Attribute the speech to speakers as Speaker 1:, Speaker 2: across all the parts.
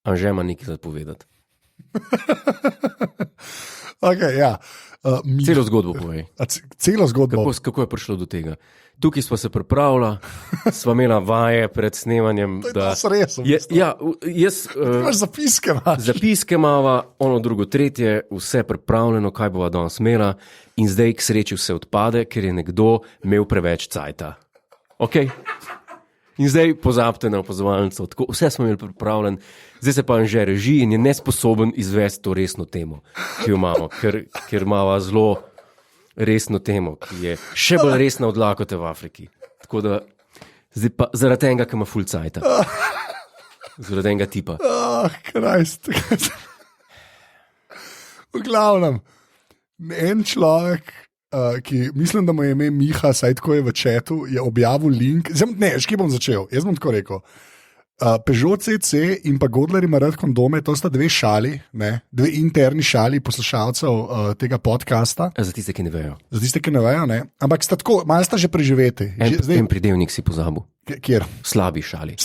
Speaker 1: Anže ima nekaj za povedati.
Speaker 2: Okay, ja.
Speaker 1: Celo zgodbo povej.
Speaker 2: Celo zgodbo.
Speaker 1: Kako je prišlo do tega? Tukaj smo se pripravljali, smo imeli vaje pred snemanjem.
Speaker 2: To je res.
Speaker 1: Imaš
Speaker 2: zapiske.
Speaker 1: Zapiske imamo, ono, drugo, tretje, vse pripravljeno, kaj bova danes imela, in zdaj k sreči vse odpade, ker je nekdo imel preveč cajta. Okay? In zdaj pozabite na opazovalnico, vse smo imeli pripravljen, zdaj se pa Anže reži in je nesposoben izvesti to resno temo, ki jo imamo, ker imamo zelo resno temo, ki je še bolj resna od lakote v Afriki. Tako da, zdaj pa zaradi tega, ki ima ful cajta. Zaradi tega tipa.
Speaker 2: Krajst. V glavnem, en človek, ki mislim, da mu je ime Miha, saj tako je v chatu, je objavil link. Škje bom začel? Jaz bom tako rekel. Peugeot CC in pa Godler ima rad kondome, to sta dve šali, dve interni šali poslušalcev tega podcasta.
Speaker 1: Za tiste, ki ne vejo.
Speaker 2: Za tiste, ki ne vejo, ne? Ampak sta tako, malo sta že preživeti.
Speaker 1: En pridevnik si pozabil.
Speaker 2: Kjer?
Speaker 1: Slabi šali.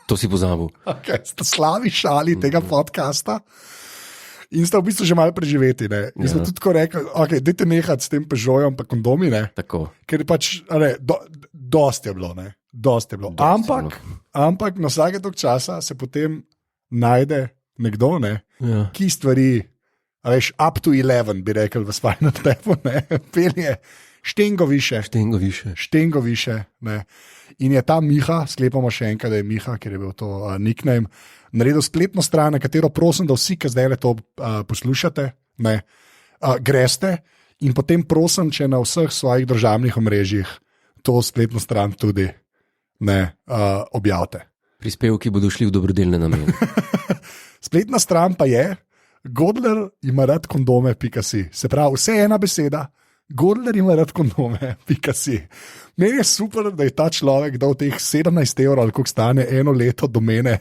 Speaker 1: To si pozabil.
Speaker 2: Okay, sta slabi šali tega podcasta in sta v bistvu že malo preživeti. Mi smo tudi tako rekli, okay, dajte nehati s tem Peugeotom pa kondomi,
Speaker 1: Tako.
Speaker 2: Ker je pač, dost je bilo, Dost je bilo. Ampak na vsake tog časa se potem najde nekdo, ki stvari, up to 11, bi rekel v Spinal Tapu, pelje štengo više. In je ta Miha, sklepamo še enkrat, da je Miha, ker je bil to nickname, naredil spletno stran, na katero prosim, da vsi, ki zdaj to poslušate, greste in potem prosim, če na vseh svojih državnih omrežjih to spletno stran tudi objavite.
Speaker 1: Prispevki bodo šli v dobrodelne namene.
Speaker 2: Spletna stran pa je Godler ima rad kondome.si. Se pravi, vse ena beseda, Godler ima rad kondome.si. Meni je super, da je ta človek dal teh 17 €, ali koliko stane eno leto domene.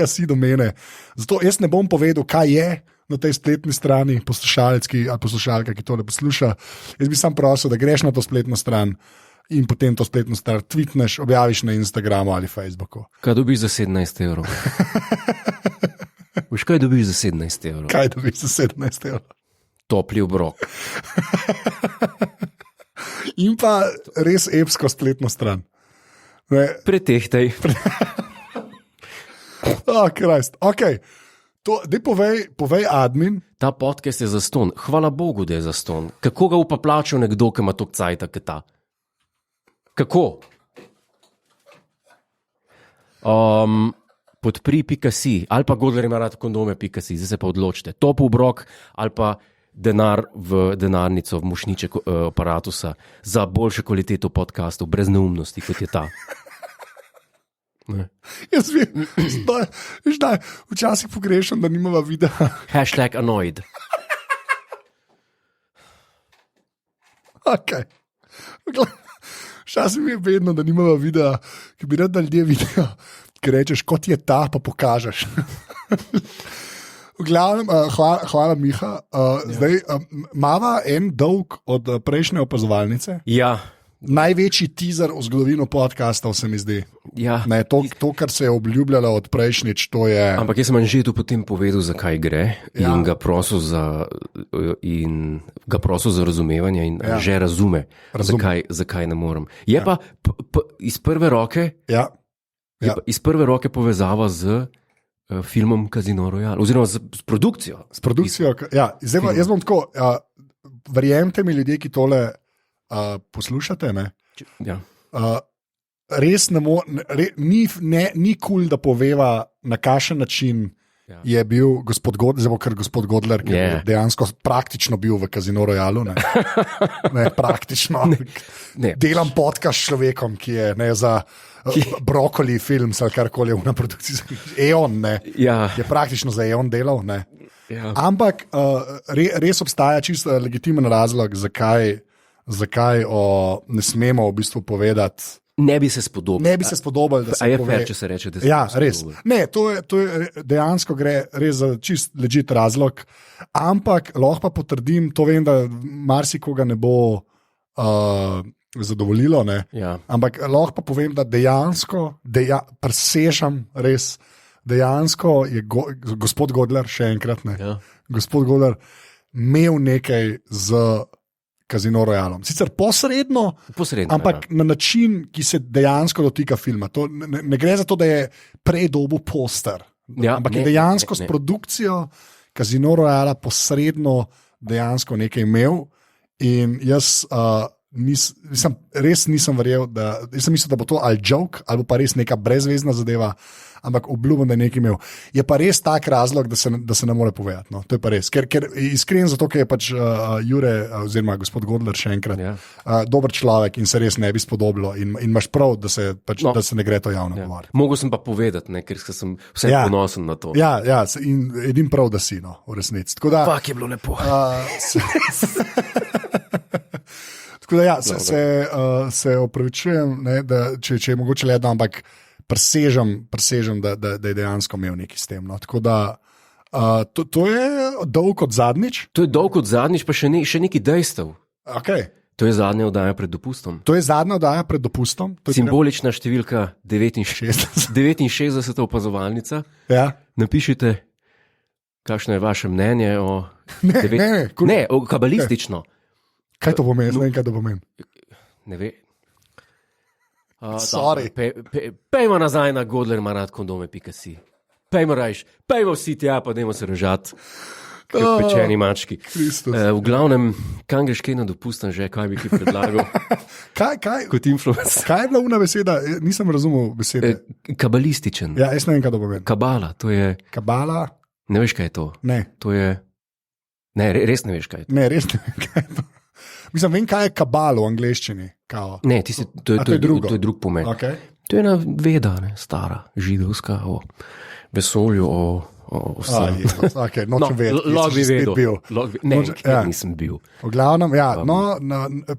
Speaker 2: .si domene. Zato jaz ne bom povedal, kaj je na tej spletni strani, poslušalka, ki to ne posluša. Jaz bi sam prosil, da greš na to spletno stran in potem to spletno stran tweetneš, objaviš na Instagramu ali Facebooku.
Speaker 1: Kaj dobiš za 17 €? Veš, kaj dobiš za 17 €?
Speaker 2: Kaj dobiš za 17 €?
Speaker 1: Topli obrok.
Speaker 2: In pa res epsko spletno stran.
Speaker 1: Pretehtaj.
Speaker 2: Krajst. Okay. Dej povej admin.
Speaker 1: Ta podcast je zastonj. Hvala Bogu, da je zastonj. Kako ga upa plačal nekdo, ki ima toliko cajta, kot ta? Kako? Podpri.si ali pa Godler ima rad kondome.si, zdaj se pa odločite. Top obrok ali pa denar v denarnico, v mošnjiček aparatusa za boljšo kvaliteto podcastov, brez neumnosti, kot je ta.
Speaker 2: Jaz vem, včasih pogrešam, da nimava videa.
Speaker 1: #annoyed.
Speaker 2: Ok. Včasih mi je vedno, da nimava videa, ki bi rad, da ljudje vidijo, ki rečeš, kot je ta, pa pokažeš. V glavnem, hvala Miha. Zdaj, mava en dolg od prejšnje opazovalnice.
Speaker 1: Ja.
Speaker 2: Največji teaser v zgodovino podcastov se mi zdi.
Speaker 1: Ja.
Speaker 2: To, kar se je obljubljalo od prejšnjič, to je...
Speaker 1: Ampak jaz sem že tu potem povedal, zakaj gre, in ga prosil za razumevanje in že razume. Zakaj ne morem. Je pa iz prve roke iz prve roke povezava z filmom Casino Royale, oziroma z produkcijo.
Speaker 2: S produkcijo, ja. Zdaj, jaz bom tako, verjemite mi ljudje, ki tole poslušate,
Speaker 1: Ja.
Speaker 2: Res ni cool, da poveva, na kakšen način je bil gospod Godler, ki je dejansko praktično bil v Casino Royalu. Praktično. Delam podcast s človekom, ki je za brokoli film ali karkoli v produkciji. Eon, je praktično za Eon delal.
Speaker 1: Ja.
Speaker 2: Ampak res obstaja čisto legitimen razlog, zakaj ne smemo v bistvu povedati.
Speaker 1: Ne bi se spodobili.
Speaker 2: Da se
Speaker 1: je fair, če se reče, da se
Speaker 2: res. Ne, to je dejansko gre res za čist legit razlog. Ampak lahko pa potrdim, to vem, da marsikoga ne bo zadovoljilo.
Speaker 1: Ja.
Speaker 2: Ampak lahko pa povem, da dejansko presežem res dejansko je gospod Godler, še enkrat ne,
Speaker 1: Ja.
Speaker 2: gospod Godler imel nekaj z Casino Royalom. Sicer posredno, ampak na način, ki se dejansko dotika filma. To ne gre za to, da je predobu poster, ampak je dejansko s produkcijo Casino Royala posredno dejansko nekaj imel. In jaz res nisem verjel, sem mislil, da bo to ali joke, ali pa res neka brezvezna zadeva, ampak obljubim, da je nekaj imel. Je pa res tak razlog, da se ne more povedati. No? To je pa res. Ker iskren zato, ker je pač Jure, oziroma gospod Godler še enkrat, dober človek in se res ne bi spodobilo. In imaš prav, da se ne gre to javno govoriti.
Speaker 1: Mogel sem pa povedati, ne, ker sem vse ponosen na to.
Speaker 2: Ja, in edin prav, da si, no, v resnici.
Speaker 1: Fak je bilo lepo.
Speaker 2: Tako da se opravičujem, ne, da, če je mogoče le da, ampak presežem, da je dejansko imel nekaj s tem. No. Tako da to je dolg kot zadnjič.
Speaker 1: To je dolg kot zadnjič, pa še nekaj dejstev.
Speaker 2: Okay.
Speaker 1: To je zadnja oddaja pred dopustom. Simbolična številka 69. opazovalnica.
Speaker 2: Ja.
Speaker 1: Napišite, kakšno je vaše mnenje o... Ne, o kabalistično.
Speaker 2: Kaj to pomeni? Ne vem, kaj to pomeni.
Speaker 1: Ne ve.
Speaker 2: Sorry.
Speaker 1: Pejmo nazaj na godlermaradkondome.si. Pejmo vsi tja, pa dajmo se režati. Pečeni mački. V glavnem, kam greš kaj na dopustem že, kaj bi ti predlagal?
Speaker 2: Kaj?
Speaker 1: Kot influencer.
Speaker 2: Kaj je bila una beseda? Nisem razumel besede.
Speaker 1: Kabalističen.
Speaker 2: Ja, jaz ne vem, kaj to pomeni.
Speaker 1: Kabala, to je...
Speaker 2: Kabala?
Speaker 1: Ne veš, kaj je to?
Speaker 2: Ne.
Speaker 1: To je... Ne, res ne veš, kaj je to.
Speaker 2: Ne, res ne vem, kaj je to. Mislim, vem, kaj je kabal v angleščini.
Speaker 1: Ne, to je drug pomen.
Speaker 2: Okay.
Speaker 1: To je ena veda, ne, stara, židovska, o vesolju, o vsem.
Speaker 2: Okay, nočem vedeti.
Speaker 1: Lahko bi vedel. Nisem bil.
Speaker 2: V glavnem,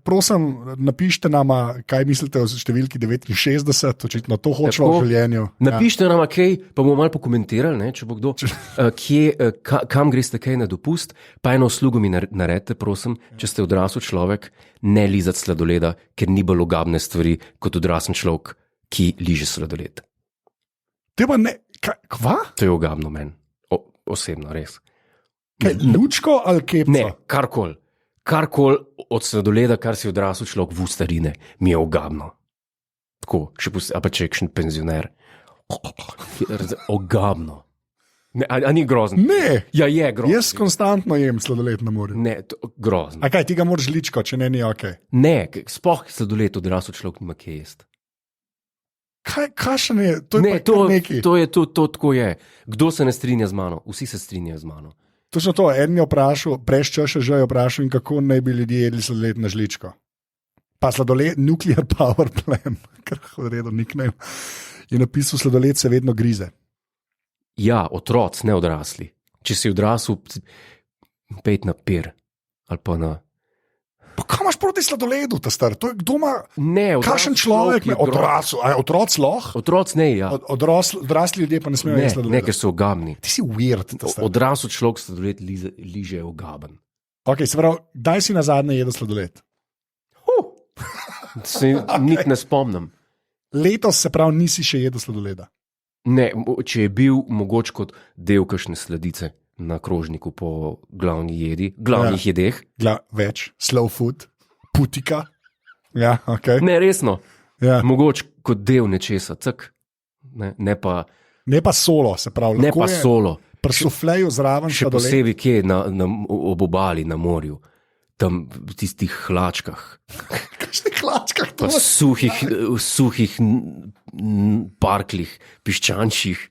Speaker 2: prosim, napišite nama, kaj mislite o številki 69, očitno to hočemo v življenju.
Speaker 1: Napišite nama kaj, pa bomo malo pokomentirali, ne, če bo kdo, kam greste kaj na dopust, pa eno uslugo mi naredite, prosim, če ste odrasel človek, ne lizati sladoleda, ker ni bolj ogabne stvari, kot odrasel človek, ki liže sladoled.
Speaker 2: Te pa ne, kva?
Speaker 1: To je ogabno meni. Osebno, res.
Speaker 2: Kaj, lučko ali kepco?
Speaker 1: Ne, karkoli od sladoleda, kar si odrasel človek v starine, mi je ogabno. Tako, a pa če je kakšen penzioner. Ogabno. Ne, a ni grozno?
Speaker 2: Ne.
Speaker 1: Ja, je grozno.
Speaker 2: Jaz konstantno jem sladoled na morju.
Speaker 1: Ne, grozno.
Speaker 2: A kaj, ti ga moraš ličko, če ni ok?
Speaker 1: Ne, sploh sladoled odrasel človek nima kaj jesti.
Speaker 2: Kaj še ne? To
Speaker 1: je tako je. Kdo se ne strinja z mano? Vsi se strinjajo z mano.
Speaker 2: Točno to, en je vprašal, preščeš že je vprašal, in kako naj bi ljudje jedli sladoled na žličko. Pa sladoled, nuclear power plant, kar horedo nickname, je napisal, sladoled se vedno grize.
Speaker 1: Ja, otroci, ne odrasli. Če si odrasel, pet na pir ali pa na...
Speaker 2: Pa kaj imaš proti sladoledu, ta star? To je kdo ima...
Speaker 1: Ne,
Speaker 2: kakšen človek je odrasel? A je otroc loh?
Speaker 1: Otroc ne, ja.
Speaker 2: Odrasli ljudje pa ne smejo jesti sladoleda.
Speaker 1: Ne, ker so ogabni.
Speaker 2: Ti si weird, ta star.
Speaker 1: Odrasel človek sladoled liže ogaben.
Speaker 2: Ok, se pravi, daj si nazadnje jedel sladoled.
Speaker 1: Se nik ne spomnim.
Speaker 2: Letos se pravi, nisi še jedel sladoleda.
Speaker 1: Ne, če je bil mogoče kot del kakšne sladice na krožniku po glavnih jedeh.
Speaker 2: Več, slow food, putika. Ja, ok.
Speaker 1: Ne, resno.
Speaker 2: Ja.
Speaker 1: Mogoče kot del nečesa, cak. Ne pa
Speaker 2: solo, se pravi.
Speaker 1: Ne pa solo.
Speaker 2: Pri sufleju zraven
Speaker 1: še posebej kje ob obali na morju. Tam v tistih hlačkah.
Speaker 2: Kakšnih hlačkah?
Speaker 1: Pa suhih parklih, piščančjih.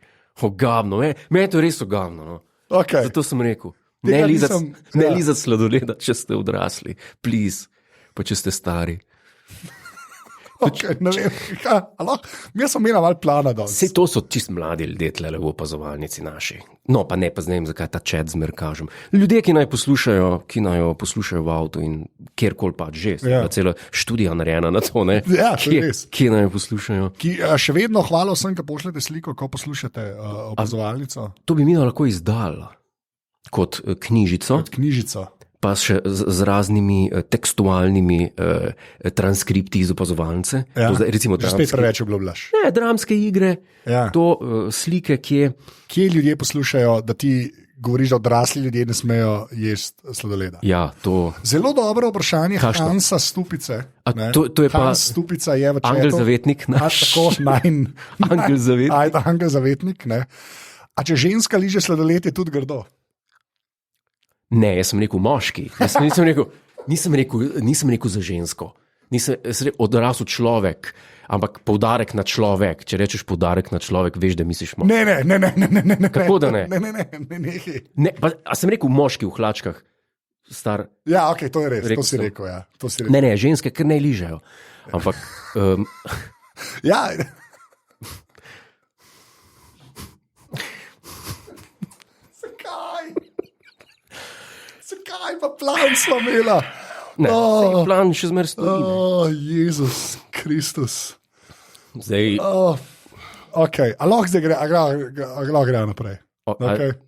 Speaker 1: Ogabno. Meni je to res ogabno. No.
Speaker 2: Okay.
Speaker 1: Zato sem rekel, ne lizati sladoleda, če ste odrasli, please, pa če ste stari.
Speaker 2: Okay, ne vem, mi smo imeli malo plana.
Speaker 1: Vse to so čist mladi ljudje tle v opazovalnici naši. No, pa ne znam, zakaj ta chat zmer kažem. Ljudje, ki naj poslušajo v avtu in kjerkoli pač že. Ja. Cela študija narejena na to, ne?
Speaker 2: Ja, to je res.
Speaker 1: Kje naj poslušajo?
Speaker 2: Še vedno hvala vsem, ki pošljete sliko, ko poslušate opazovalnico.
Speaker 1: To bi mi lahko izdala kot knjižico. pa še z raznimi tekstualnimi transkripti iz opazovalnice.
Speaker 2: Ja.
Speaker 1: Recimo,
Speaker 2: spet preveč obljubljaš.
Speaker 1: Ne, dramske igre, slike,
Speaker 2: Kje ljudje poslušajo, da ti govoriš, da odrasli ljudje ne smejo jesti sladoleda?
Speaker 1: Ja, to.
Speaker 2: Zelo dobro vprašanje Hansa Stupice.
Speaker 1: To je pa
Speaker 2: Hans Stupica je v četu.
Speaker 1: Angel Zavetnik.
Speaker 2: Tako,
Speaker 1: Angel Zavetnik.
Speaker 2: Ajde, Angel Zavetnik. Ne? A če ženska liže sladoled, je tudi grdo?
Speaker 1: Ne, jaz sem rekel moški. Nisem rekel za žensko. Nisem rekel odrasel človek, ampak poudarek na človek. Če rečeš poudarek na človek, veš, da misliš moški.
Speaker 2: Ne.
Speaker 1: Kako da ne?
Speaker 2: Ne.
Speaker 1: A sem rekel moški v hlačkah? Star.
Speaker 2: Ja, ok, to je res. To si rekel, ja.
Speaker 1: Ne, ženske kar ne ližejo. Ampak.
Speaker 2: Ja. Zakaj pa plan smo imeli?
Speaker 1: Plan še zmeraj stoji.
Speaker 2: Jezus Kristus.
Speaker 1: Zdaj.
Speaker 2: Okay. A lahko zdaj gre naprej. Okay.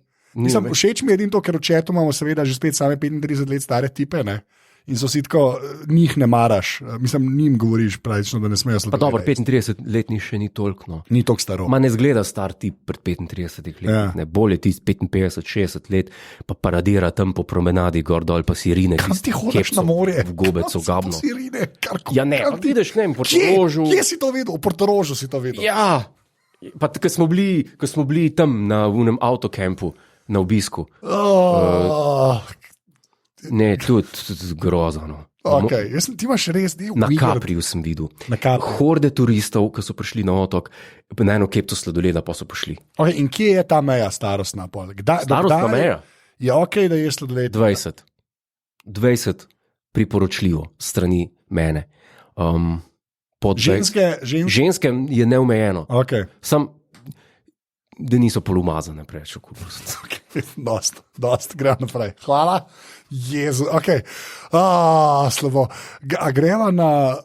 Speaker 2: Všeč mi je edino to, ker v četu imamo seveda že spet same 35 let stare tipe, ne? In so si tako, njih ne maraš, mislim, njim govoriš pravično, da ne smejo sladoleda.
Speaker 1: Pa dobro, 35 letni še ni toliko. No.
Speaker 2: Ni toliko staro.
Speaker 1: Ma ne zgleda star tip pred 35 leti. Ja. Ne, bolje ti 55, 60 let, pa paradira tam po promenadi gor dol, pa sirine.
Speaker 2: Kam ti hodiš na morje?
Speaker 1: V gobecu, gabno.
Speaker 2: Sirine,
Speaker 1: ja ne, pa vidiš, ne vem, v Portorožu.
Speaker 2: Kje si to videl? V Portorožu si to videl?
Speaker 1: Ja, pa ko smo bili tam na unem avtokampu, na obisku. Ne, tudi grozno.
Speaker 2: Okay. Ti imaš res del.
Speaker 1: Na Kapriju sem videl. Horde turistov, ki so prišli na otok, na eno kepto sladoleda, pa so prišli.
Speaker 2: Okay, in kje je ta meja starostna?
Speaker 1: Starostna meja?
Speaker 2: Je ok, da je sladoled?
Speaker 1: 20 priporočljivo strani mene. Ženske je neomejeno.
Speaker 2: Okay.
Speaker 1: Sam, da niso polumazane preveč okulost.
Speaker 2: Dost, gre naprej. Hvala. Jezu, ok. Slovo. A greva na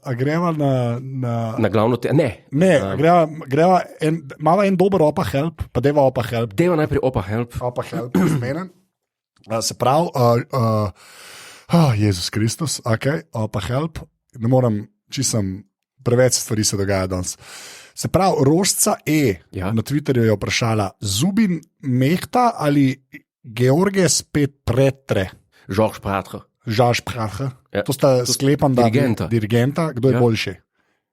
Speaker 1: glavno te... Ne.
Speaker 2: Greva malo en dober opa help, pa deva opa help.
Speaker 1: Deva najprej opa help.
Speaker 2: Opa help, zmenen. Se pravi, Jezus Kristus, ok, opa help. Ne morem, čisto preveč stvari se dogaja danes. Se pravi, Rožca na Twitterju je vprašala, Zubin Mehta ali Georges Petre?
Speaker 1: Georges Petre.
Speaker 2: Ja. To sta sklepam, da dirigenta. Kdo je boljši?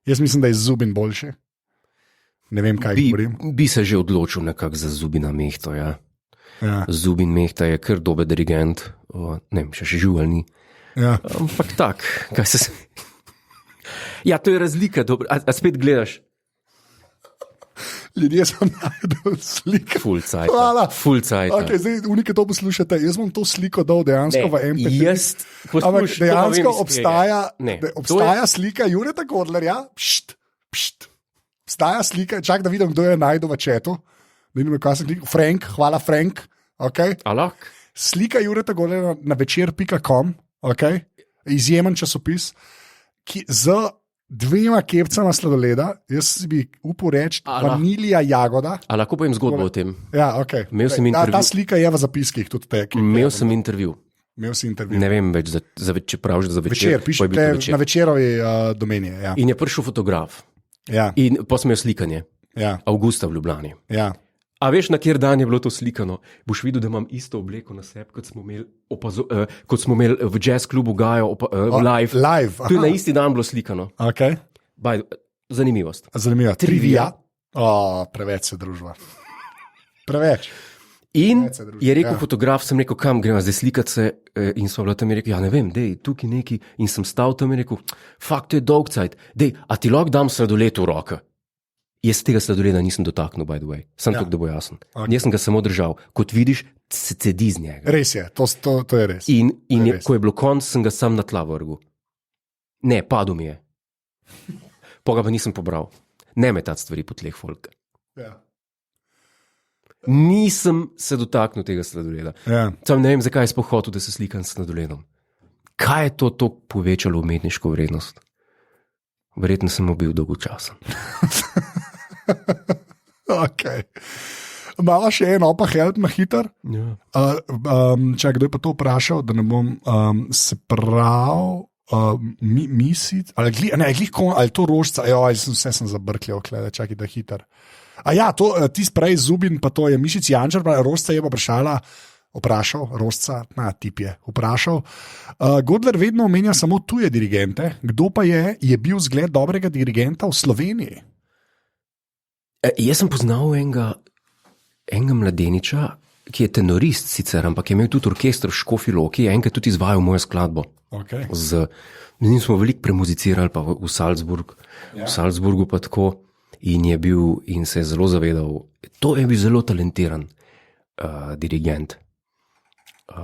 Speaker 2: Jaz mislim, da je Zubin boljši. Ne vem, kaj govorim.
Speaker 1: Bi se že odločil nekako za Zubina Mehto. Ja. Zubin Mehta je kar dober dirigent. Ne vem, še živ ali ni.
Speaker 2: Ja.
Speaker 1: Ampak tak, kaj se... Ja, to je razlika. A spet gledaš?
Speaker 2: Ljudje so najdel sliko.
Speaker 1: Full cajt.
Speaker 2: Okay, zdaj, unike to poslušate. Jaz bom to sliko dal dejansko v MP3. Ampak dejansko obstaja slika Jureta Godlerja. Obstaja slika, čak da vidim, kdo je najdel v četu. Frank, hvala Frank. Okay. Slika Jureta Godlerja na večer.com, okay. Izjemen časopis, z dvema kepcama sladoleda, jaz bi upal reči vanilija jagoda.
Speaker 1: A lahko povem zgodbo o tem?
Speaker 2: Ja, ok. Ta slika je v zapiskih tudi te.
Speaker 1: Imel sem intervju. Ne vem več, če praviš za večer.
Speaker 2: Pišite na večerovi domeni. Ja.
Speaker 1: In je prišel fotograf.
Speaker 2: Ja.
Speaker 1: In posmel slikanje.
Speaker 2: Ja.
Speaker 1: Avgusta v Ljubljani.
Speaker 2: Ja.
Speaker 1: A veš, na kjer dan je bilo to slikano? Boš videl, da imam isto obleko na sebi, kot smo imeli v jazz klubu Gajo live. To je na isti dan bilo slikano.
Speaker 2: Okay.
Speaker 1: Zanimivost.
Speaker 2: Trivia. Preveč se družba. Preveč.
Speaker 1: In je rekel fotograf, sem rekel, kam gremo zdaj slikati se, in smo bila tam in rekel, ja ne vem, dej, tukaj neki, in sem stal tam in rekel, fakt, to je dolg cajt, dej, a ti lahko dam sladoled v roke? Jaz tega sladoleda nisem dotaknil, by the way. Sam tako, da bo jasen. Okay. Jaz sem ga samo držal. Kot vidiš, se cedi z njega.
Speaker 2: Res je, to je res.
Speaker 1: In ko je bilo konc, sem ga sam na tla vrgel. Ne, padel mi je. Poga pa nisem pobral. Ne metati stvari po tleh folk.
Speaker 2: Ja.
Speaker 1: Nisem se dotaknil tega sladoleda.
Speaker 2: Ja.
Speaker 1: Sam ne vem, zakaj je sploh hotel, da se slikam s sladoledom. Kaj je to povečalo umetniško vrednost? Verjetno sem bil dolgočasen.
Speaker 2: Okay. Malo še eno, pa help na hiter.
Speaker 1: Ja.
Speaker 2: Če kdo je pa to vprašal, da ne bom se prav. Misic, ali to rožca, vse sem zabrkljal, čakaj, da je hiter. Ti sprej zubin, pa to je Mišic Jančar, rožca je pa vprašal, rožca, tip je vprašal. Godler vedno omenja samo tuje dirigente, kdo pa je bil zgled dobrega dirigenta v Sloveniji?
Speaker 1: Jaz sem poznal enega mladeniča, ki je tenorist sicer, ampak je imel tudi orkester v Škofji Loki, enkrat tudi izvajal mojo skladbo.
Speaker 2: Okay.
Speaker 1: Z njim smo veliko premuzicirali, pa v Salzburgu pa tako, in se je zelo zavedal, to je bil zelo talentiran dirigent.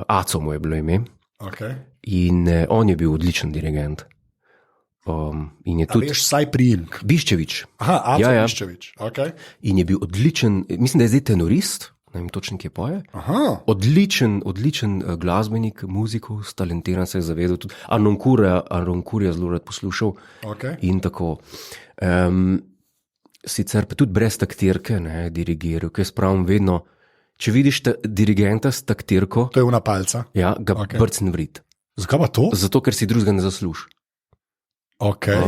Speaker 1: Aco mu je bilo ime.
Speaker 2: Okay.
Speaker 1: In on je bil odličen dirigent. In je tudi
Speaker 2: vsaj priimek.
Speaker 1: Biščevič.
Speaker 2: Aco Biščevič. Okay.
Speaker 1: In je bil odličen, mislim, da je zdaj tenorist, ne vem točno, kje poje. Odličen glasbenik, muzikov, talentiran, se je zavedal tudi. Arnonkurja zelo rad poslušal.
Speaker 2: Okay.
Speaker 1: In tako. Sicer pa tudi brez taktirke, dirigiral, ker jaz pravim vedno, če vidiš dirigenta s taktirko,
Speaker 2: to je una palca.
Speaker 1: Ja, ga brcn v rit.
Speaker 2: Zakaj pa to?
Speaker 1: Zato, ker si drugega ne zasluži.
Speaker 2: Okay.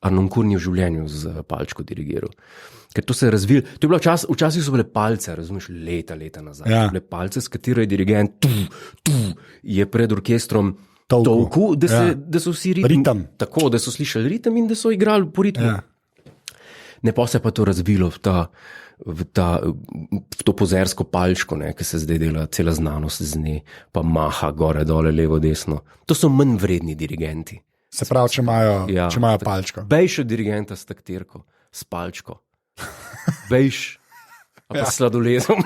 Speaker 1: Arnonkur ni v življenju z palčko dirigiral. Ker to se je razvil. To je bilo včasih so bile palce, razumeš, leta nazaj.
Speaker 2: Ja.
Speaker 1: Bile palce, s katero je dirigent je pred orkestrom tolku, da so vsi ritem. Tako, da so slišali ritem in da so igrali po ritmu.
Speaker 2: Ja.
Speaker 1: Ne pa se pa to razvilo v to pozersko palčko, ki se zdaj dela cela znanost z nje, pa maha gore, dole, levo, desno. To so manj vredni dirigenti.
Speaker 2: Se pravi, če imajo palčko.
Speaker 1: Bejš od dirigenta s taktirko, s palčko. Bejš, pa s sladolezom.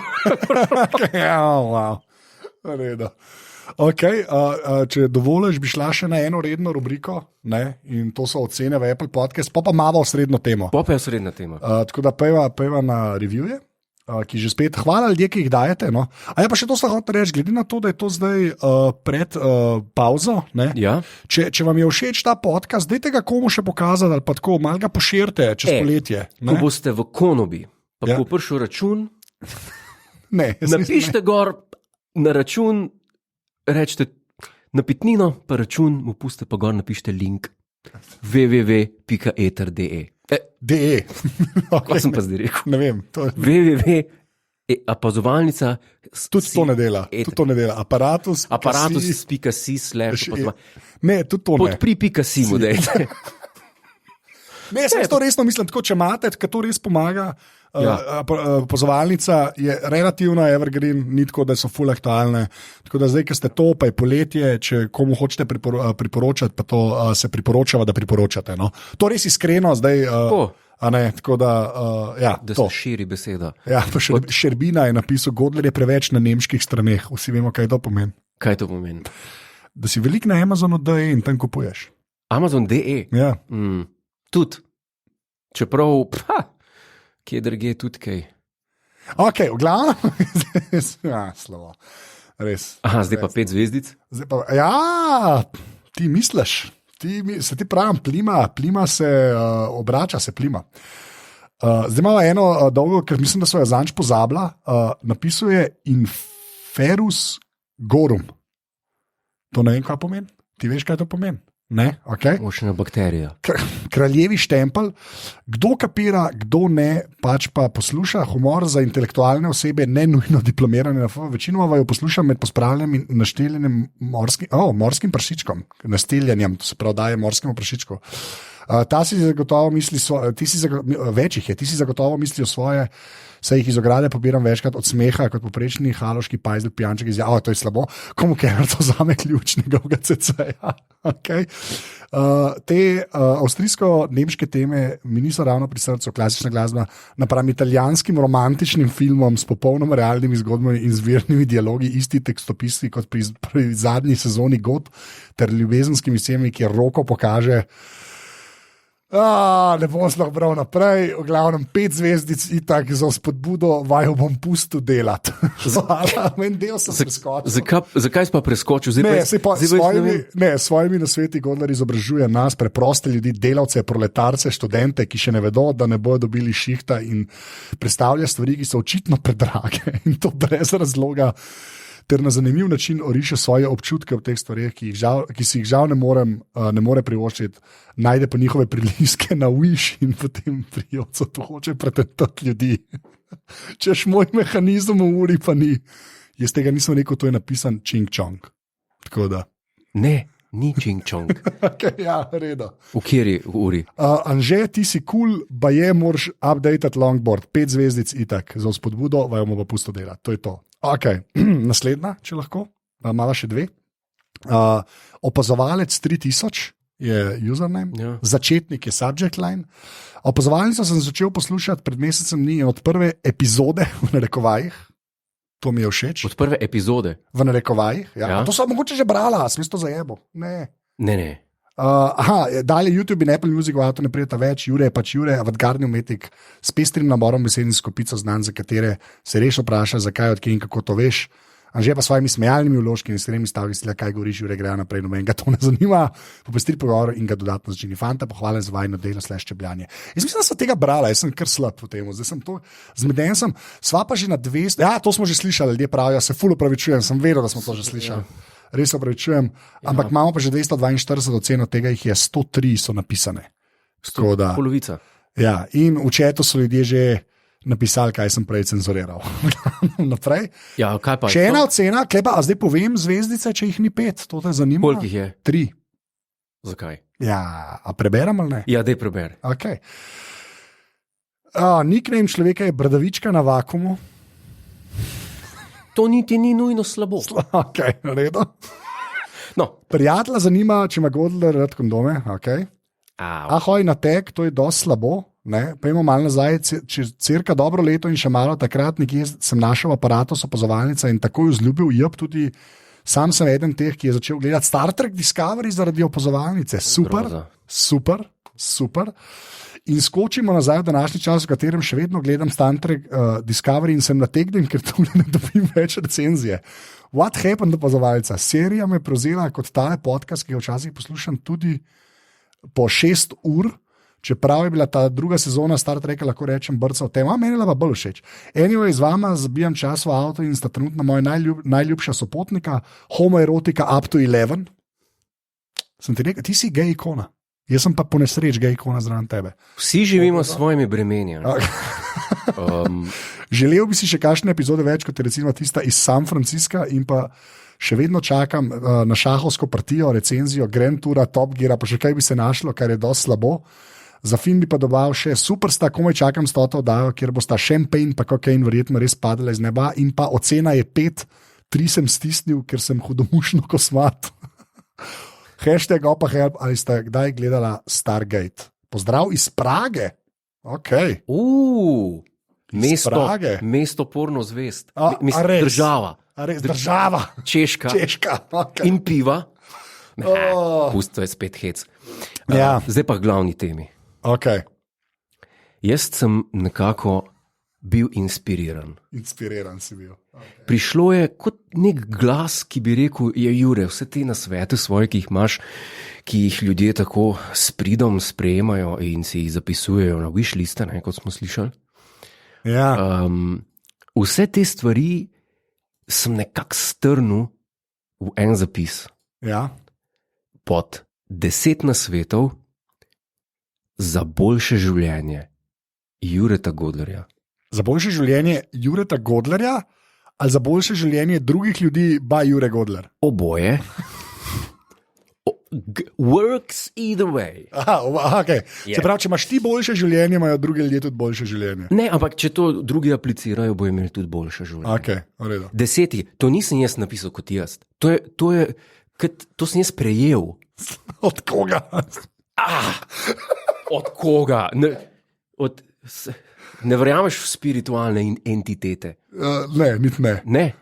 Speaker 2: Wow. Redo. Okay, če dovoliš, bi šla še na eno redno rubriko, in to so ocene v Apple Podcast, pa malo osrednjo temo. Tako da pejva na reviewje, ki že spet, hvala ljudje, ki jih dajete. No. A ja, pa še to se hoče reči, glede na to, da je to zdaj pred pauzo.
Speaker 1: Ja.
Speaker 2: Če vam je všeč ta podcast, dajte ga komu še pokazati, ali pa tako malo ga poširite čez poletje.
Speaker 1: Ko boste v konobi, pa bo prišel račun, napišite gor na račun, rečete napitnino, pa račun, mu puste pa gor, napišite link www.eter.de.
Speaker 2: Kaj
Speaker 1: sem pa zdaj rekel?
Speaker 2: Ne vem.
Speaker 1: Opazovalnica.
Speaker 2: Tudi to ne dela.
Speaker 1: Aparatus.si
Speaker 2: Ne, tudi to ne.
Speaker 1: Podpri.si mu dejte.
Speaker 2: Ne, jaz to resno mislim, tako če imate, ker to res pomaga. Opazovalnica je relativno evergreen, ni tako, da so full aktualne. Tako da zdaj, ko ste to, pa je poletje, če komu hočete priporočati, pa to se priporočava, da priporočate. No? To res iskreno zdaj. Tako da,
Speaker 1: da se širi beseda.
Speaker 2: Ja, pa Šerbina je napisal, Godler je preveč na nemških straneh. Vsi vemo, kaj to pomeni.
Speaker 1: Kaj to pomeni?
Speaker 2: Da si velik na Amazonu.de in tam kupuješ.
Speaker 1: Amazon.de?
Speaker 2: Ja.
Speaker 1: Tudi. Čeprav, kje drugje tudi kaj.
Speaker 2: Ok, v glavnem. Slovo. Res.
Speaker 1: Aha, zdaj pa 5 zvezdic?
Speaker 2: Ti misliš. Se ti pravim, plima se obrača, se plima. Zdaj imamo eno dolgo, ker mislim, da so jo zanč pozabila. Napisuje Inferus Gorum. To ne vem, kaj pomeni. Ti veš, kaj to pomeni? Ne, okay.
Speaker 1: Močna bakterija.
Speaker 2: Kraljevi štempelj. Kdo kapira, kdo ne, pač pa posluša humor za intelektualne osebe, ne nujno diplomirane. Večinoma jo poslušam med pospravljanjem in našteljanjem morskim prašičkom. Nasteljanjem, to se pravi, daje morskemu prašičku. Ta si zagotovo misli, ti si zagotovo misli o svoje, saj jih iz ograde pobiram večkrat od smeha, kot poprečni haloški pajzel pijanček izjavlja, to je slabo, komu Keller to zame ključ njegovega CC-ja. Okay. Te avstrijsko-nemške teme mi niso ravno pri srcu, klasična glasba, napram italijanskim romantičnim filmom s popolnoma realnimi zgodbami in zvirnimi dialogi, isti tekstopisi kot pri zadnji sezoni God, ter ljubezenskimi scenami, kjer Roko pokaže Ne bom sploh bral naprej, v glavnem 5 zvezdic itak za spodbudo, vaju bom pustil delati. En del sem preskočil.
Speaker 1: Zakaj si pa preskočil?
Speaker 2: Svojimi nasveti Godler izobražuje nas, preproste ljudi, delavce, proletarce, študente, ki še ne vedo, da ne bodo dobili šihta in predstavlja stvari, ki so očitno predrage in to brez razloga. Ter na zanimiv način oriše svoje občutke v teh stvareh, ki si jih žal ne more privoščiti, najde pa njihove priliske na Wish in potem prijoco to hoče pretentati ljudi. Češ moj mehanizem v uri pa ni. Jaz tega nisem rekel, to je napisan Ching Chong. Tako da.
Speaker 1: Ne, ni Ching Chong.
Speaker 2: Okay, ja, redo.
Speaker 1: V kateri uri?
Speaker 2: Anže, ti si cool, baje moraš updateati longboard, 5 zvezdic itak, za spodbudo, vaju bomo pusto delati. To je to. Okay. Naslednja, če lahko, malo še 2. Opazovalec 3000 je username, ja. Začetnik je subject line. Opazovalnico sem začel poslušati pred mesecem dni od prve epizode v narekovajih. To mi je všeč.
Speaker 1: Od prve epizode?
Speaker 2: V narekovajih, ja. To sem mogoče že brala, sem to zajebo. Ne. Dalje YouTube in Apple Music v avtu ne prijeta več, Jure je pač Jure, avantgardni umetnik s pestrim naborom besednih skupico znanj, za katere se res vpraša, zakaj, odkje in kako to veš. Anže pa s svojimi smejalnimi vložki in stremi stavki sila, kaj govoriš, Jure, grejo naprej, noben ga to ne zanima, popestri pogovor in ga dodatno začini. Fanta, pohvalen za vajno delo, čebljanje. Jaz mislim, da sem tega brala, jaz sem kar slab v tem, zdaj sem to zmeden, sva pa že na 200, ja, to smo že slišali, ljudje pravijo, se ful opravičujem, sem vedel, da smo to že slišali. Res se opravičujem, ampak imamo pa že 242 oceno, tega jih je 103 so napisane.
Speaker 1: Polovica.
Speaker 2: Ja, in v četu so ljudje že napisali, kaj sem prej cenzuriral. Naprej.
Speaker 1: Ja, kaj pa?
Speaker 2: Še ena ocena, klepa, a zdaj povem zvezdice, če jih ni 5, to te zanima.
Speaker 1: Koliko jih je?
Speaker 2: 3.
Speaker 1: Zakaj?
Speaker 2: Ja, a preberem ali ne?
Speaker 1: Ja, dej preber.
Speaker 2: Okay. Nickname človeka je Bradavička na vakumu.
Speaker 1: To niti ni nujno slabo.
Speaker 2: Ok, redo.
Speaker 1: No.
Speaker 2: Prijatelja zanima, če ima Godler rad kondome. Okay. Ahoj na tek, to je dosti slabo. Pejmo malo nazaj, cirka dobro leto in še malo takrat nekje sem našel aparatus opazovalnica in takoj vzljubil, tudi sam sem eden teh, ki je začel gledati Star Trek Discovery zaradi opazovalnice. Super. In skočimo nazaj v današnji čas, v katerem še vedno gledam Star Trek Discovery in sem nategnjen, ker tu ne dobim več recenzije. What happened, opazovalca? Serija me je prevzela kot tale podcast, ki ga včasih poslušam tudi po 6 ur, čeprav je bila ta druga sezona Star Treka, lahko rečem, brca v tem, meni je pa bolj všeč. Anyway, z vama zabijam čas v avto in sta trenutno moja najljubša sopotnika, homoerotika up to 11. Sem ti rekel, ti si gej ikona. Jaz sem pa po nesreč gej ikona zraven tebe.
Speaker 1: Vsi živimo s svojimi bremeni.
Speaker 2: Želel bi si še kakšne epizode več, kot je recimo tista iz San Francisca in pa še vedno čakam na šahovsko partijo, recenzijo Grand Toura, Top Geara, pa še kaj bi se našlo, kar je dosti slabo. Za film bi pa dodal še Superstar, komaj čakam s to oddajo, kjer bosta Champagne pa kokain verjetno res padala iz neba in pa ocena je 5, 3 sem stisnil, ker sem hudomušno kosmat. Hashtag #help, ali ste kdaj gledala Stargate? Pozdrav iz Prage. Okay.
Speaker 1: Mesto porno zvest. Država.
Speaker 2: Država.
Speaker 1: Češka.
Speaker 2: Okay.
Speaker 1: In piva. Pusto je spet hec. Zdaj pa glavni temi.
Speaker 2: Okay.
Speaker 1: Jaz sem nekako bil inspiriran.
Speaker 2: Inspiriran si bil. Okay.
Speaker 1: Prišlo je kot nek glas, ki bi rekel, Jure, vse te nasvete svoje, ki jih imaš, ki jih ljudje tako s pridom sprejemajo in si jih zapisujejo na wishliste, kot smo slišali.
Speaker 2: Ja.
Speaker 1: Vse te stvari sem nekako strnil v en zapis.
Speaker 2: Ja.
Speaker 1: Pod 10 nasvetov za boljše življenje Jureta Godlerja.
Speaker 2: Za boljše življenje Jureta Godlerja ali za boljše življenje drugih ljudi, Jure Godler?
Speaker 1: Oboje. Works either way.
Speaker 2: Okay. Yeah. Se pravi, če imaš ti boljše življenje, imajo drugi ljudje tudi boljše življenje.
Speaker 1: Ne, ampak če to drugi aplicirajo, bojo imeli tudi boljše življenje.
Speaker 2: Okay,
Speaker 1: 10, to nisem jaz napisal kot jaz. To sem jaz prejel.
Speaker 2: Od koga?
Speaker 1: Od koga? Ne verjameš v spiritualne entitete?
Speaker 2: Ne, niti ne.
Speaker 1: Ne?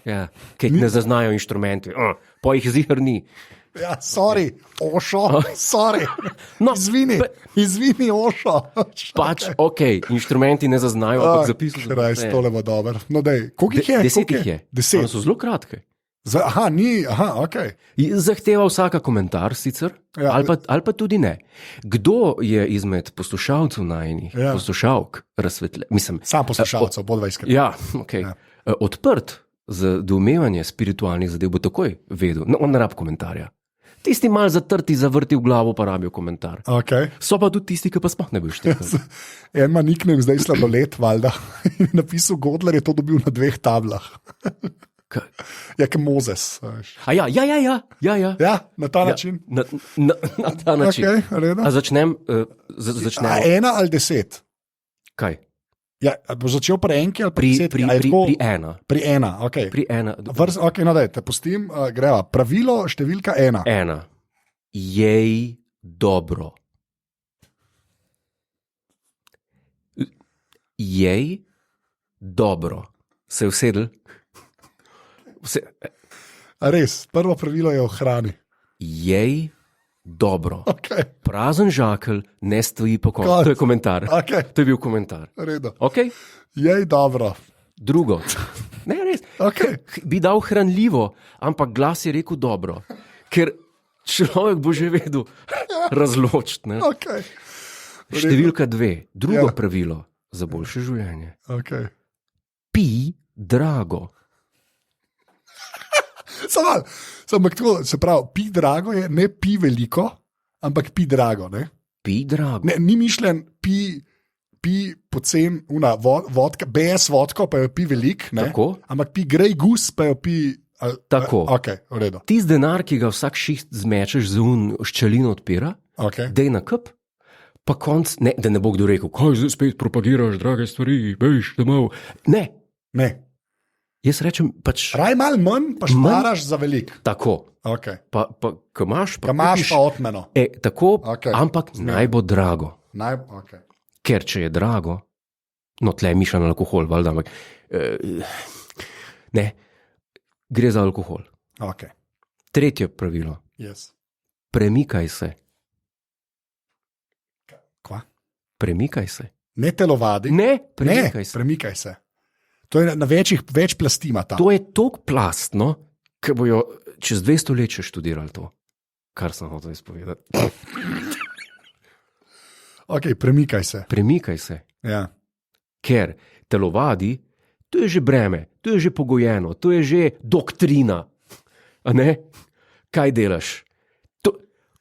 Speaker 1: Ja, kaj ne zaznajo inštrumenti, pa jih zihr ni.
Speaker 2: Ja, sorry, Ošo, sorry.
Speaker 1: No,
Speaker 2: Izvini, Ošo.
Speaker 1: Pač, ok, inštrumenti ne zaznajo, ampak zapisal sem.
Speaker 2: Kraj, tole bo dobro. No, dej, koliko jih je?
Speaker 1: 10 jih je.
Speaker 2: 10.
Speaker 1: So zelo kratke.
Speaker 2: Ok.
Speaker 1: Zahteva vsaka komentar sicer,
Speaker 2: Ja.
Speaker 1: ali pa tudi ne. Kdo je izmed poslušalcev najnih,
Speaker 2: Ja.
Speaker 1: poslušalk, mislim,
Speaker 2: Sam poslušalcev, bodva iskreni.
Speaker 1: ja, okay.
Speaker 2: Ja.
Speaker 1: Odprt za doumevanje spiritualnih zadev bo takoj vedel. No, on ne rab komentarja. Tisti mal zatrti, zavrti v glavo, pa rabijo komentar.
Speaker 2: Okay.
Speaker 1: So pa tudi tisti, ki pa sploh ne bi štekali.
Speaker 2: En ima nickname, zdaj sladoled, valjda. In je napisal Godler, je to dobil na 2 tablah. Ja, kot Mozes.
Speaker 1: Ja,
Speaker 2: Ja, na ta način.
Speaker 1: Na ta način.
Speaker 2: Okay,
Speaker 1: A začnem? Začnem.
Speaker 2: A 1 ali 10?
Speaker 1: Kaj?
Speaker 2: Ja, bo začel pri enki ali pri 10?
Speaker 1: Pri ena.
Speaker 2: Pri 1, ok.
Speaker 1: Pri ena.
Speaker 2: Ok, no daj, te pustim, greva. Pravilo številka 1.
Speaker 1: Ena. Jej dobro. Jej dobro. Se je usedel?
Speaker 2: A res, prvo pravilo je o hrani.
Speaker 1: Jej dobro.
Speaker 2: Okay.
Speaker 1: Prazen žakelj ne stoji po koncu. To je komentar.
Speaker 2: Okay.
Speaker 1: To je bil komentar. Okay?
Speaker 2: Jej dobro.
Speaker 1: Drugo. Ne, res.
Speaker 2: Okay.
Speaker 1: Bi dal hranljivo, ampak glas je rekel dobro. Ker človek bo že vedel razločiti.
Speaker 2: Okay.
Speaker 1: Številka 2. Drugo pravilo za boljše življenje.
Speaker 2: Okay.
Speaker 1: Pi drago.
Speaker 2: Se pravi, pi drago je ne pi veliko, ampak pi drago. Ne?
Speaker 1: Pi drago.
Speaker 2: Ne, ni mišljen pi pocen, vodka, BS vodko, pa jo pi velik, ampak pi Grey Goose, pa jo pi.
Speaker 1: Tako.
Speaker 2: Okay,
Speaker 1: tisti denar, ki ga vsak šiht zmečeš z ščelino odpira, dej na kup, pa konc, ne, da ne bo kdo rekel, kaj zdaj spet propagiraš, drage stvari, bež domov. Ne. Jaz rečem, pač.
Speaker 2: Raj malo manj, pa šparaš za velik.
Speaker 1: Tako.
Speaker 2: Okay.
Speaker 1: Pa imaš
Speaker 2: pa odmeno.
Speaker 1: Tako, ampak naj bo drago.
Speaker 2: Okay.
Speaker 1: Ker če je drago, no tle je mišljen alkohol, valjda, ampak ne, gre za alkohol.
Speaker 2: Okay.
Speaker 1: Tretje pravilo.
Speaker 2: Yes.
Speaker 1: Premikaj se.
Speaker 2: Kva?
Speaker 1: Premikaj se.
Speaker 2: Ne telovadi.
Speaker 1: Ne, premikaj se.
Speaker 2: Premikaj se. To je na več plasti ima ta.
Speaker 1: To je tok plastno, ki bojo čez 200 let še študirali to, kar sem hotel izpovedati.
Speaker 2: Ok, premikaj se.
Speaker 1: Premikaj se.
Speaker 2: Ja.
Speaker 1: Ker telovadi, to je že breme, to je že pogojeno, to je že doktrina. A ne? Kaj delaš?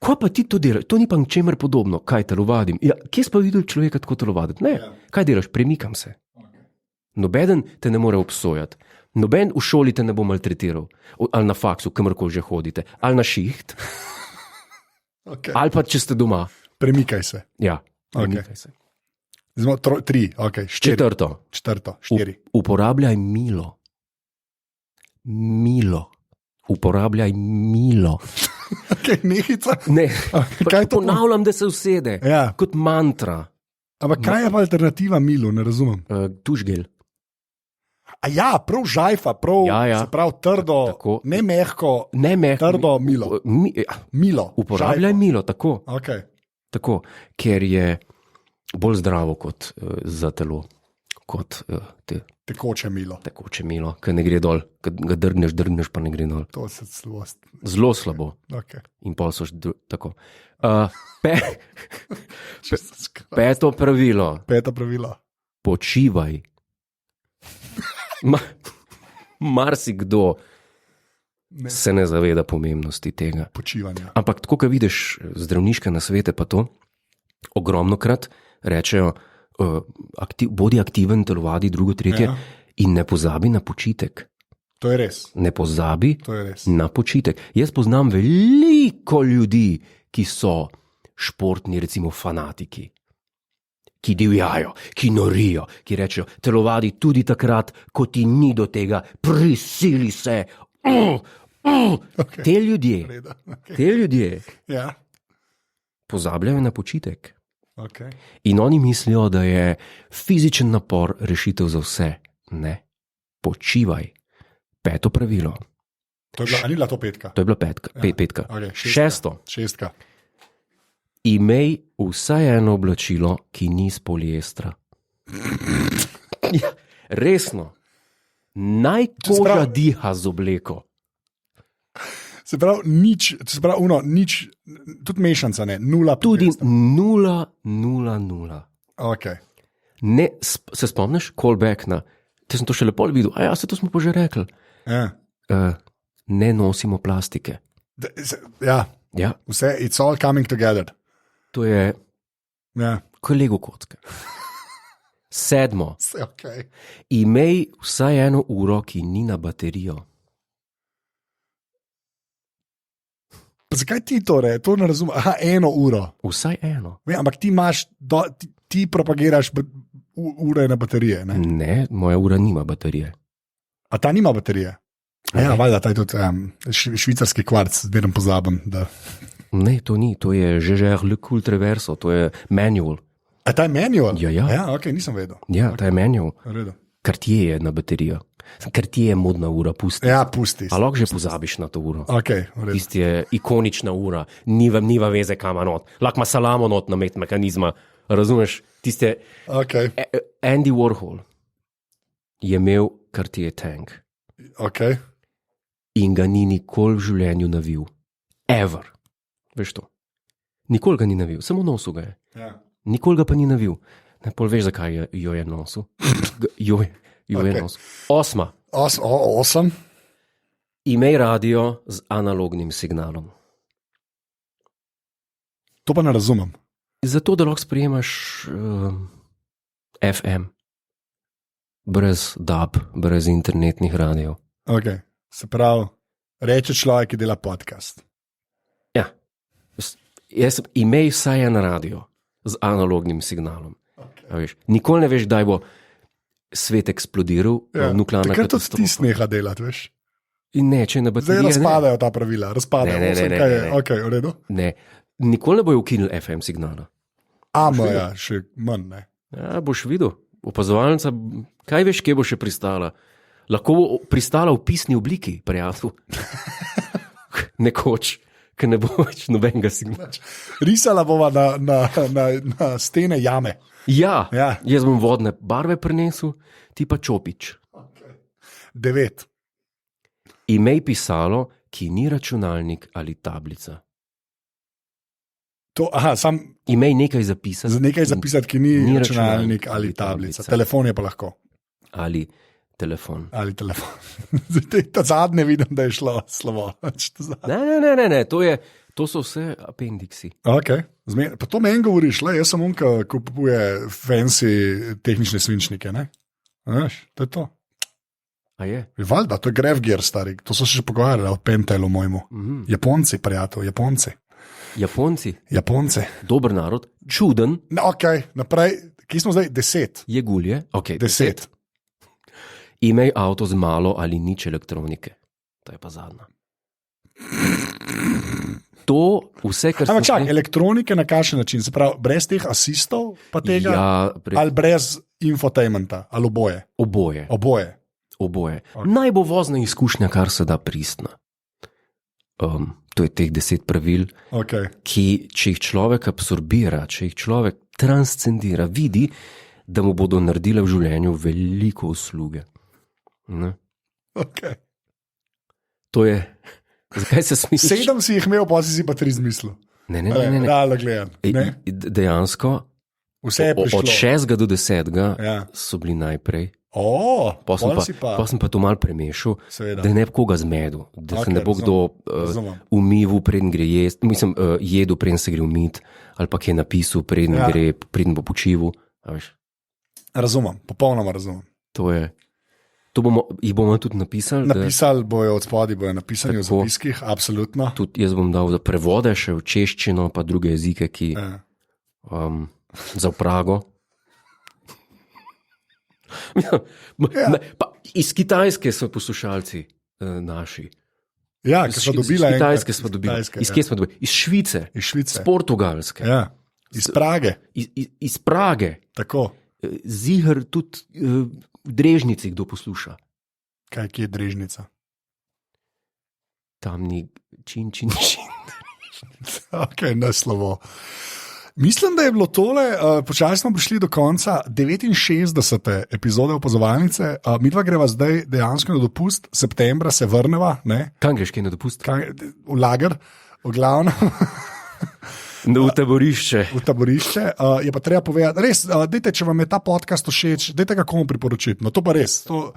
Speaker 1: Kaj pa ti to delaš? To ni pa ničemer podobno, kaj telovadim. Ja, kje si pa videl človeka tako telovaditi? Ne, kaj delaš? Premikam se. Nobeden te ne more obsojati, noben v šoli te ne bo maltretiral, ali na faksu, kamorkoli že hodite, ali na šiht, ali pa če ste doma.
Speaker 2: Premikaj se.
Speaker 1: Ja, premikaj se.
Speaker 2: Zdaj, 3, ok, 4.
Speaker 1: Četrto.
Speaker 2: 4.
Speaker 1: Uporabljaj milo. Milo. Uporabljaj milo.
Speaker 2: Okay, nehica?
Speaker 1: Ne,
Speaker 2: kaj to
Speaker 1: ponavljam, da se usede, kot mantra.
Speaker 2: Ampak kaj je pa alternativa milu, ne razumem?
Speaker 1: Tužgel.
Speaker 2: A ja, prav žajfa, prav, se prav trdo, tako. Ne mehko, trdo milo. Milo.
Speaker 1: Uporabljaj žajfa. Milo, tako.
Speaker 2: Okay.
Speaker 1: Tako, ker je bolj zdravo kot za telo. Kot
Speaker 2: tekoče milo.
Speaker 1: Tekoče milo, ker ne gre dol, ker ga drgneš, pa ne gre dol.
Speaker 2: To se
Speaker 1: zelo slabo.
Speaker 2: Okay.
Speaker 1: In pol so tako. Peto pravilo. Počivaj. Marsikdo se ne zaveda pomembnosti tega.
Speaker 2: Počivanja.
Speaker 1: Ampak tako, ko vidiš zdravniške nasvete, pa to ogromno krat rečejo, bodi aktiven, telovadi, drugo, tretje, in ne pozabi na počitek.
Speaker 2: To je res.
Speaker 1: Ne pozabi na počitek. Jaz poznam veliko ljudi, ki so športni, recimo fanatiki, ki divjajo, ki norijo, ki rečejo, telovadi tudi takrat, ko ti ni do tega, prisili se. Te ljudje pozabljajo na počitek. In oni mislijo, da je fizičen napor rešitev za vse. Ne, počivaj. Peto pravilo.
Speaker 2: Ni bila to petka.
Speaker 1: To je bila petka. Petka.
Speaker 2: Okay,
Speaker 1: Šestka. Imej vsaj eno oblačilo, ki ni iz poliestra. Ja, resno. Naj koža diha z obleko.
Speaker 2: Se pravi, nič, tudi mešanca, ne, 0.
Speaker 1: Tudi 0.
Speaker 2: Okay.
Speaker 1: Ne, se spomniš, callback na, te sem to še lepo videl, a ja, se to smo pa že rekli.
Speaker 2: Ja.
Speaker 1: Ne nosimo plastike.
Speaker 2: Ja.
Speaker 1: Ja.
Speaker 2: Vse, it's all coming together.
Speaker 1: To je kolego kocke. 7.
Speaker 2: Okay.
Speaker 1: Imej vsaj eno uro, ki ni na baterijo.
Speaker 2: Zakaj ti to reče? To ne razumem. Aha, 1 uro.
Speaker 1: Vsaj eno.
Speaker 2: Ampak ti imaš, ti propagiraš ure na baterije.
Speaker 1: Ne, moja ura nima baterije.
Speaker 2: A ta nima baterije? Ja, valjda, ta je tudi švicarski kvarc, zmerno pozabim. Da.
Speaker 1: Ne, to ni, to je Jaeger LeCoultre Traverso, to je manual.
Speaker 2: A ta je manual?
Speaker 1: Ja,
Speaker 2: ok, nisem vedel.
Speaker 1: Ja, ta je manual. Cartier je na baterijo. Cartier je modna ura, pusti.
Speaker 2: Ja, pusti.
Speaker 1: A lahko že pozabiš na to uro.
Speaker 2: Okay,
Speaker 1: tisti je ikonična ura, niva veze kam not. Lahko ima salamo not na met mehanizma. Razumeš? Tisti je...
Speaker 2: Okay.
Speaker 1: Andy Warhol je imel Cartier tank.
Speaker 2: Okay.
Speaker 1: In ga ni nikoli v življenju navil. Ever. Veš to? Nikoli ga ni navil, samo nosil ga je.
Speaker 2: Ja.
Speaker 1: Nikoli ga pa ni navil. Ne, pol veš, zakaj jo je nosil. Jo je nosil. 8.
Speaker 2: 8.
Speaker 1: Imej radio z analognim signalom.
Speaker 2: To pa ne razumem.
Speaker 1: Zato, da lahko sprejemaš FM. Brez DAB, brez internetnih radijev.
Speaker 2: Okay. Se pravi, reče človek, ki dela podcast.
Speaker 1: Ja. Imej vsaj en radio z analognim signalom. Okay. Nikoli ne veš, kdaj bo svet eksplodiral.
Speaker 2: Ja. Takrat tudi ti sneha delati, veš.
Speaker 1: In ne, če na baterije...
Speaker 2: Zdaj razpadajo ta pravila, razpadajo.
Speaker 1: Ne.
Speaker 2: Okay, v redu?
Speaker 1: Ne, nikoli ne bojo ukinili FM signala.
Speaker 2: Ja, še manj, ne.
Speaker 1: Ja, boš videl. Opazovalnica, kaj veš, kje bo še pristala? Lahko bo pristala v pisni obliki, prijatelj. Nekoč. Ker ne bo več nobenega signala.
Speaker 2: Risala bova na stene jame.
Speaker 1: Ja. Jaz bom vodne barve prinesel, ti pa čopič.
Speaker 2: Okay. 9.
Speaker 1: Imej pisalo, ki ni računalnik ali tablica. Imej nekaj zapisati.
Speaker 2: Nekaj zapisati, ki ni računalnik ali tablica. Telefon je pa lahko.
Speaker 1: Ali telefon.
Speaker 2: Ta zadnje vidim, da je šlo slovo.
Speaker 1: Ne, to so vse apendiksi.
Speaker 2: Okay. Pa to meni govoriš, jaz sem on, ki kupuje fancy tehnične svinčnike. Veš, to je to.
Speaker 1: A je?
Speaker 2: Valjda, to je Graf Gear, stari. To so se še pogovarjali o Pentelu mojemu. Japonci, prijatelj, Japonci.
Speaker 1: Dober narod, čuden.
Speaker 2: Ok, naprej. Kje smo zdaj? 10.
Speaker 1: Je gulje. Ok,
Speaker 2: 10.
Speaker 1: Imej avto z malo ali nič elektronike. To je pa zadnja. To vse, kar se
Speaker 2: tiče elektronike, na kakšen način? Se pravi, brez teh asistov, pa tega? Ja, ali brez infotainmenta, ali oboje?
Speaker 1: Oboje. Okay. Naj bo vozna izkušnja, kar se da pristna. To je teh 10 pravil, ki, če jih človek absorbira, če jih človek transcendira, vidi, da mu bodo naredile v življenju veliko usluge.
Speaker 2: Okay.
Speaker 1: To je, zakaj se smisliš?
Speaker 2: 7 si jih imel, pa si pa 3 zmislil.
Speaker 1: Ne.
Speaker 2: Realno gledam.
Speaker 1: Dejansko, od 6 do 10 so bili najprej. Pa sem pa to mal premešal, da ne bi koga zmedel, da se ne bo kdo umival, preden gre jesti, jedel, preden se gre umit, ali pa je napisal, preden bo počival.
Speaker 2: Razumem, popolnoma razumem.
Speaker 1: Jih bomo tudi napisali.
Speaker 2: Napisali bojo od spodaj, bojo napisali v zapiskih, absolutno.
Speaker 1: Tudi jaz bom dal za prevode še v češčino, pa druge jezike, ki za Prago. Pa iz Kitajske so poslušalci naši.
Speaker 2: Ja, ki so dobili.
Speaker 1: Iz Kitajske smo dobili. Iz kje smo dobili? Iz Švice. Iz Portugalske.
Speaker 2: Ja. Iz Prage.
Speaker 1: Iz Prage.
Speaker 2: Tako.
Speaker 1: Ziher tudi v Drežnici, kdo posluša.
Speaker 2: Kaj je Drežnica?
Speaker 1: tam ni čin.
Speaker 2: Ok, ne slovo. Mislim, da je bilo tole, počasi smo prišli do konca 69. epizode Opazovalnice. Mi dva greva zdaj dejansko na dopust, septembra se vrneva.
Speaker 1: Kam greš, kaj na dopust?
Speaker 2: V lager, v glavnem.
Speaker 1: V taborišče.
Speaker 2: V taborišče. Je pa treba povedati, res, dajte, če vam je ta podcast všeč, dajte ga komu priporočiti. No, to pa res, to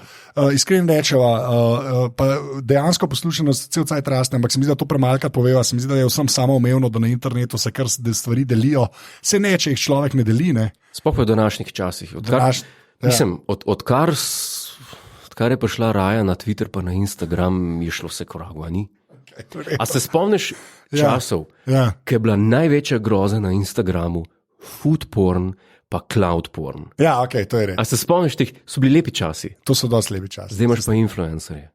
Speaker 2: iskreno rečeva, pa dejansko poslušanost cel cajt raste, ampak se mi zdi, da to premalkrat poveva, se mi zdi, da je vsem samoumevno, da na internetu se kar stvari delijo. Se ne, če jih človek ne deli, ne.
Speaker 1: Sploh v današnjih časih. Odkar je prišla Raja na Twitter pa na Instagram, je šlo vse koragu, a ni? A se spomniš časov, ki je bila največja groza na Instagramu, food porn pa cloud porn?
Speaker 2: Ja, ok, to je res.
Speaker 1: A se spomniš teh, so bili lepi časi?
Speaker 2: To so dosti lepi časi.
Speaker 1: Zdaj imaš pa influencerje.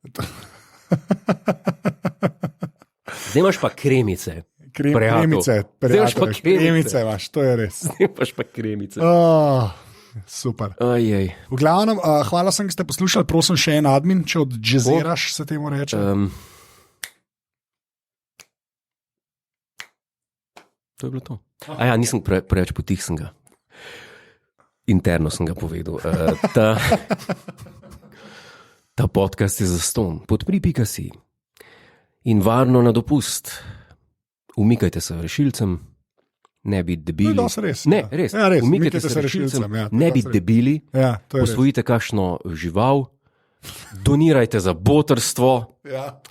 Speaker 1: Zdaj imaš pa kremice.
Speaker 2: Kremice imaš, to je res.
Speaker 1: Zdaj imaš pa kremice.
Speaker 2: Super.
Speaker 1: Ojej.
Speaker 2: V glavnem, hvala sem, ki ste poslušali, prosim še en admin, če odjazziraš, se temu reče.
Speaker 1: To je bilo to. A ja, nisem preveč potih, sem ga. Interno sem ga povedal. Ta podcast je zastonj. Podpri.si in varno na dopust. Umikajte se rešilcem, ne bi debili.
Speaker 2: No, res.
Speaker 1: Ne, res.
Speaker 2: Ja, res.
Speaker 1: Umikajte se rešilcem, ne bi debili.
Speaker 2: Ja,
Speaker 1: posvojite kakšno žival, donirajte za botrstvo.
Speaker 2: Ja.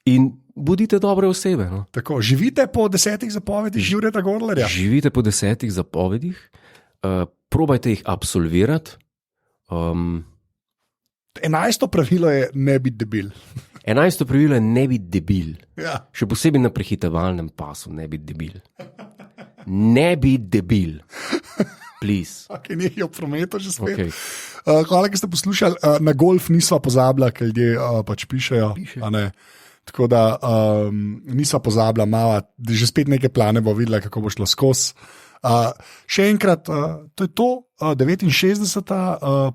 Speaker 1: In bodite dobre osebe. No?
Speaker 2: Tako, živite po 10 zapovedih Jureta Godlerja.
Speaker 1: Živite po 10 zapovedih, probajte jih absolvirati.
Speaker 2: 11. pravilo je ne biti debil.
Speaker 1: 11. pravilo je ne biti debil.
Speaker 2: Ja.
Speaker 1: Še posebej na prehitevalnem pasu ne biti debil. Ne biti debil. Please.
Speaker 2: Okay, nekaj o prometu že spet.
Speaker 1: Okay.
Speaker 2: Hvala, ki ste poslušali. Na golf nisva pozabila, ker ljudje pač pišejo. Tako da nisva pozabila, že spet neke plane bo videla, kako bo šlo skozi. Še enkrat, to je to, 69.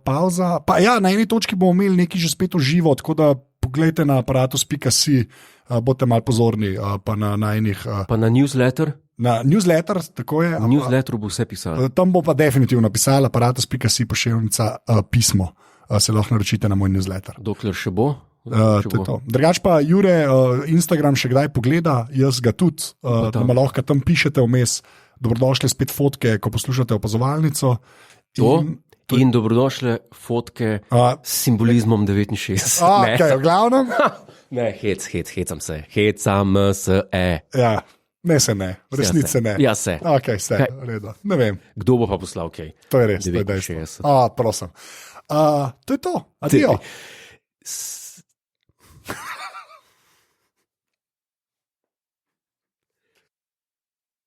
Speaker 2: pauza. Pa ja, na eni točki bomo imeli nekaj že spet v živo, tako da pogledajte na aparatus.si, bodite malo pozorni, pa na enih.
Speaker 1: Pa na newsletter?
Speaker 2: Na newsletter, tako je.
Speaker 1: Na newsletteru bo vse pisalo.
Speaker 2: Tam bo pa definitivno pisalo, aparatus.si pošiljnica pismo. Se lahko naročite na moj newsletter.
Speaker 1: Dokler še bo.
Speaker 2: Drugač pa Jure, Instagram še kdaj pogleda, jaz ga tudi, da me lahko tam pišete vmes. Dobrodošle spet fotke, ko poslušate Opazovalnico.
Speaker 1: In dobrodošle fotke s simbolizmom 69.
Speaker 2: Okay, v glavnem.
Speaker 1: Ne, hecam se. Hecam se.
Speaker 2: Ja, ne se ne, v resnici se ne.
Speaker 1: Ja, se.
Speaker 2: Ok, se, redo. Ne vem.
Speaker 1: Kdo bo pa poslal kaj?
Speaker 2: To je res, 69. To je to. Prosim. To je to. Adijo.